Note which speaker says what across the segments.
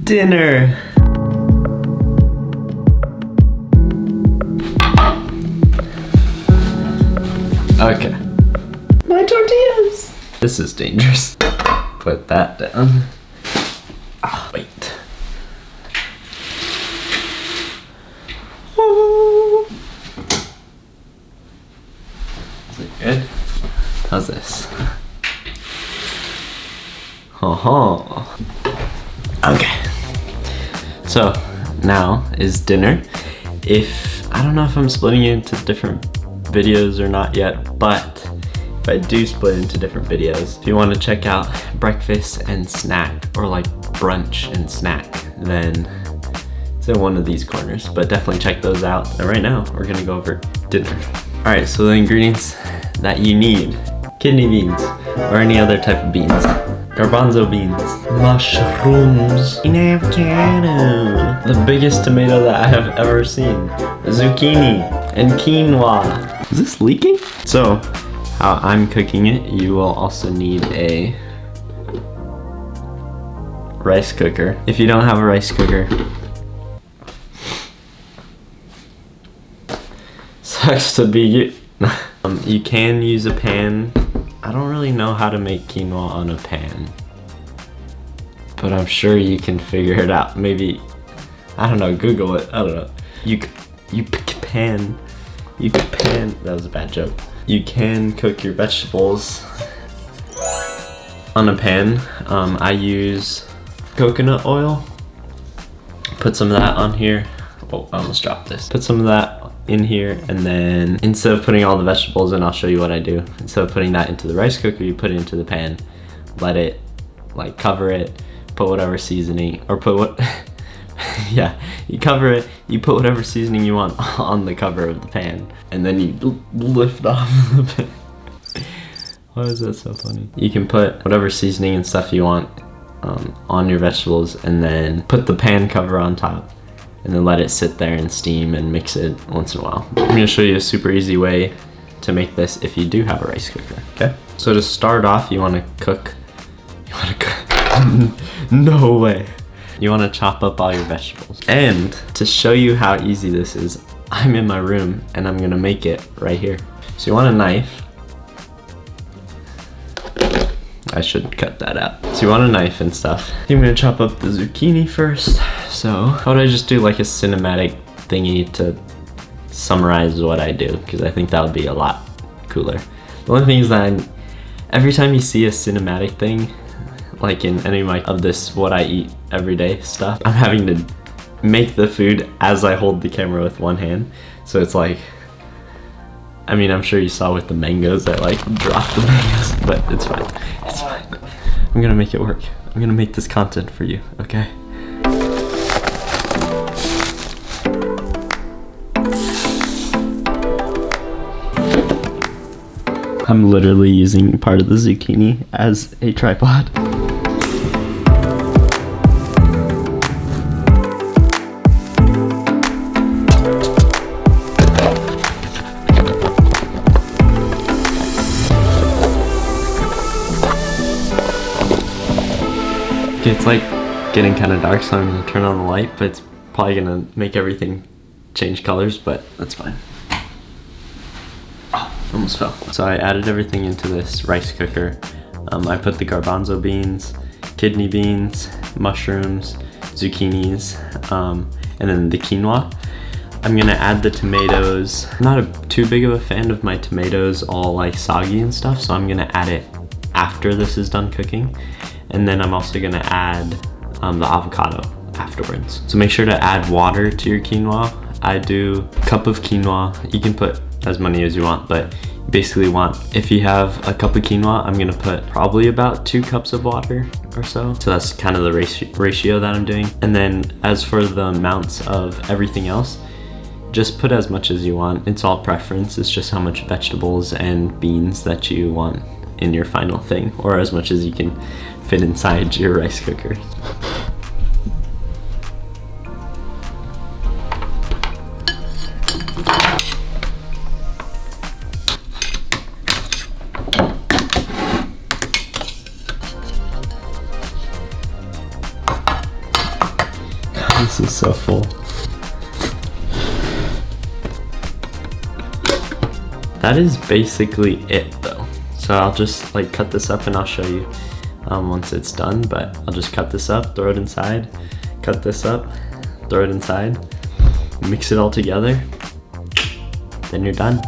Speaker 1: dinner. Okay. My tortillas. This is dangerous. Put that down. Oh, wait. Is it good? How's this? Okay. So now is dinner. I don't know if I'm splitting it into different videos or not yet, but if I do split into different videos, if you want to check out breakfast and snack, or like brunch and snack, then it's in one of these corners, but definitely check those out. And right now we're gonna go over dinner. All right, so the ingredients that you need: kidney beans or any other type of beans, garbanzo beans, mushrooms, and avocado, the biggest tomato that I have ever seen, zucchini, and quinoa. Is this leaking? So how I'm cooking it, you will also need a rice cooker. If you don't have a rice cooker, sucks to be you. You can use a pan. I don't really know how to make quinoa on a pan, but I'm sure you can figure it out. Maybe, I don't know, Google it. I don't know. You pan. That was a bad joke. You can cook your vegetables on a pan. I use coconut oil. Put some of that on here. Oh, I almost dropped this. Put some of that in here, and then instead of putting all the vegetables in, I'll show you what I do. Instead of putting that into the rice cooker, you put it into the pan, let it, like, cover it, put whatever seasoning, or put what, yeah, you cover it, you put whatever seasoning you want on the cover of the pan, and then you lift off the pan. Why is that so funny? You can put whatever seasoning and stuff you want on your vegetables, and then put the pan cover on top, and then let it sit there and steam and mix it once in a while. I'm gonna show you a super easy way to make this if you do have a rice cooker, okay? So to start off, you wanna cook, no way. You wanna chop up all your vegetables. And to show you how easy this is, I'm in my room and I'm gonna make it right here. So you want a knife. I should cut that out. So you want a knife and stuff. I'm gonna chop up the zucchini first. So how would I just do like a cinematic thingy to summarize what I do? Because I think that would be a lot cooler. The only thing is that every time you see a cinematic thing, like in any of this what I eat every day stuff, I'm having to make the food as I hold the camera with one hand. So it's like, I mean, I'm sure you saw with the mangoes, I like dropped the mangoes, but it's fine. It's fine. I'm gonna make it work. I'm gonna make this content for you, okay? I'm literally using part of the zucchini as a tripod. Okay, it's like getting kind of dark, so I'm gonna turn on the light, but it's probably gonna make everything change colors, but that's fine. Almost fell. So I added everything into this rice cooker. I put the garbanzo beans, kidney beans, mushrooms, zucchinis, and then the quinoa. I'm gonna add the tomatoes. I'm not too big of a fan of my tomatoes all like soggy and stuff, so I'm gonna add it after this is done cooking. And then I'm also gonna add the avocado afterwards. So make sure to add water to your quinoa. I do a cup of quinoa. You can put as many as you want, but you basically want, if you have a cup of quinoa, I'm gonna put probably about 2 cups of water or so. So that's kind of the ratio that I'm doing. And then as for the amounts of everything else, just put as much as you want. It's all preference. It's just how much vegetables and beans that you want in your final thing, or as much as you can fit inside your rice cooker. This is so full. That is basically it though. So I'll just like cut this up and I'll show you once it's done, but I'll just cut this up, throw it inside, cut this up, throw it inside, mix it all together, then you're done.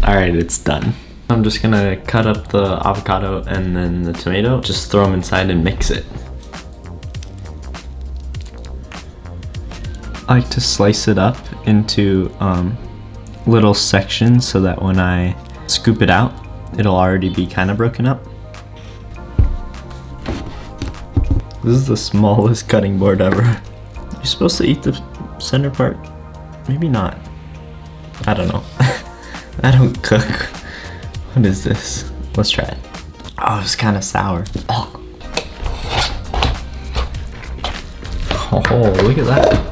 Speaker 1: All right, it's done. I'm just gonna cut up the avocado and then the tomato, just throw them inside and mix it. I like to slice it up into little sections so that when I scoop it out, it'll already be kind of broken up. This is the smallest cutting board ever. You're supposed to eat the center part? Maybe not. I don't know. I don't cook. What is this? Let's try it. Oh, it's kind of sour. Oh, look at that.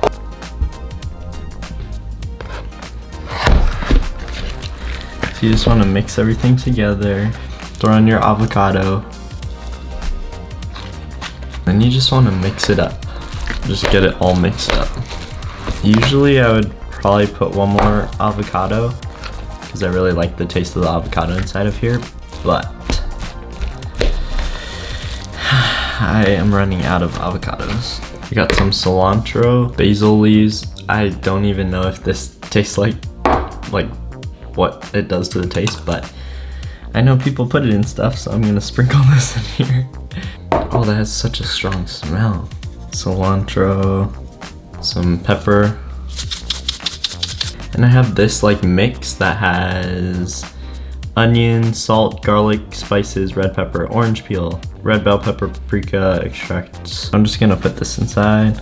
Speaker 1: So you just want to mix everything together, throw in your avocado, then you just want to mix it up. Just get it all mixed up. Usually I would probably put one more avocado because I really like the taste of the avocado inside of here, but I am running out of avocados. I got some cilantro, basil leaves. I don't even know if this tastes like what it does to the taste, but I know people put it in stuff, so I'm gonna sprinkle this in here. Oh, that has such a strong smell. Cilantro, some pepper, and I have this like mix that has onion, salt, garlic, spices, red pepper, orange peel, red bell pepper, paprika extract. I'm just gonna put this inside.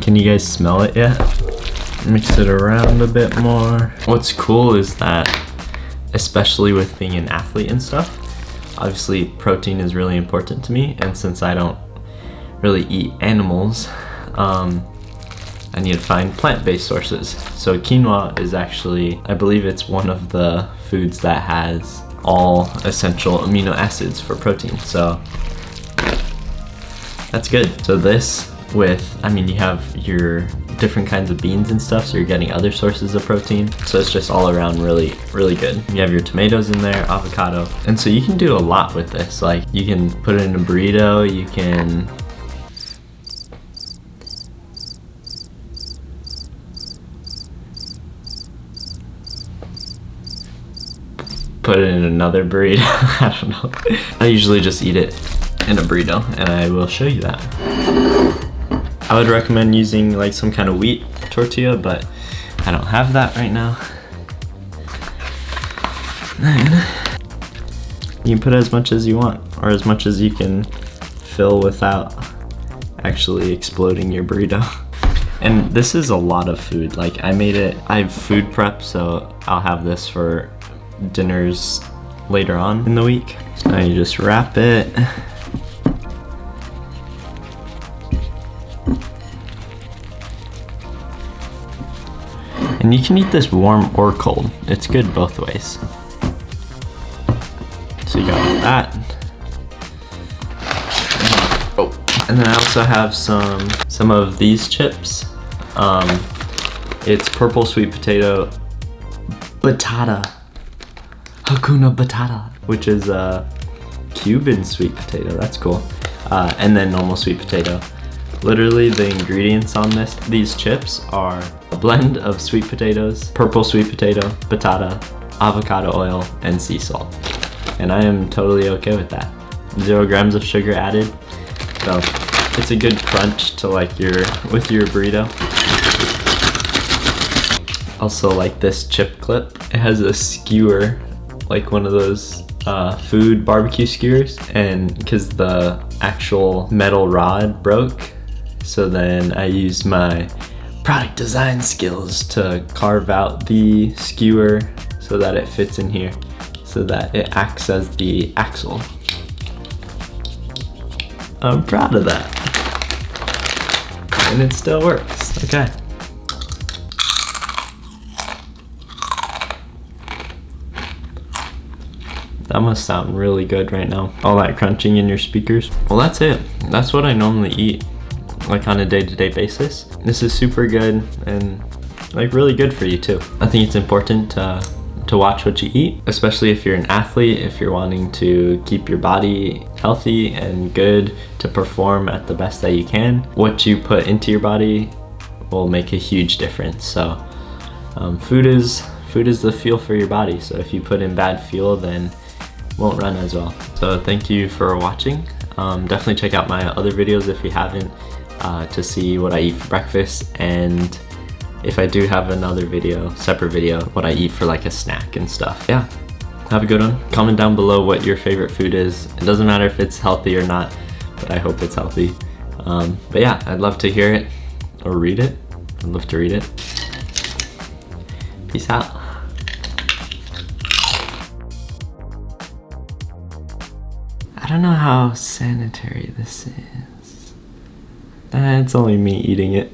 Speaker 1: Can you guys smell it yet? Mix it around a bit more. What's cool is that, especially with being an athlete and stuff, obviously protein is really important to me, and since I don't really eat animals, I need to find plant-based sources. So quinoa is actually, I believe it's one of the foods that has all essential amino acids for protein, so that's good. So this with, I mean, you have your different kinds of beans and stuff, so you're getting other sources of protein. So it's just all around really, really good. You have your tomatoes in there, avocado. And so you can do a lot with this. Like you can put it in a burrito, you can put it in another burrito. I don't know. I usually just eat it in a burrito, and I will show you that. I would recommend using like some kind of wheat tortilla, but I don't have that right now. Then you can put as much as you want, or as much as you can fill without actually exploding your burrito. And this is a lot of food. Like I have food prep, so I'll have this for dinners later on in the week. So now you just wrap it. And you can eat this warm or cold. It's good both ways. So you got that. Oh, and then I also have some of these chips. It's purple sweet potato batata. Hakuna Batata, which is a Cuban sweet potato. That's cool. And then normal sweet potato. Literally the ingredients on these chips are a blend of sweet potatoes, purple sweet potato, batata, avocado oil, and sea salt. And I am totally okay with that. 0 grams of sugar added. So it's a good crunch to like with your burrito. Also like this chip clip. It has a skewer, like one of those food barbecue skewers, and because the actual metal rod broke, so then I used my product design skills to carve out the skewer so that it fits in here, so that it acts as the axle. I'm proud of that. And it still works. Okay. That must sound really good right now. All that crunching in your speakers. Well, that's it. That's what I normally eat, like on a day-to-day basis. This is super good and like really good for you too. I think it's important to watch what you eat, especially if you're an athlete, if you're wanting to keep your body healthy and good to perform at the best that you can. What you put into your body will make a huge difference. So food is the fuel for your body. So if you put in bad fuel, then it won't run as well. So thank you for watching. Definitely check out my other videos if you haven't, to see what I eat for breakfast, and if I do have another video, separate video, what I eat for like a snack and stuff. Yeah, have a good one. Comment down below what your favorite food is. It doesn't matter if it's healthy or not, but I hope it's healthy. But yeah, I'd love to hear it or read it. I'd love to read it. Peace out. I don't know how sanitary this is. It's only me eating it.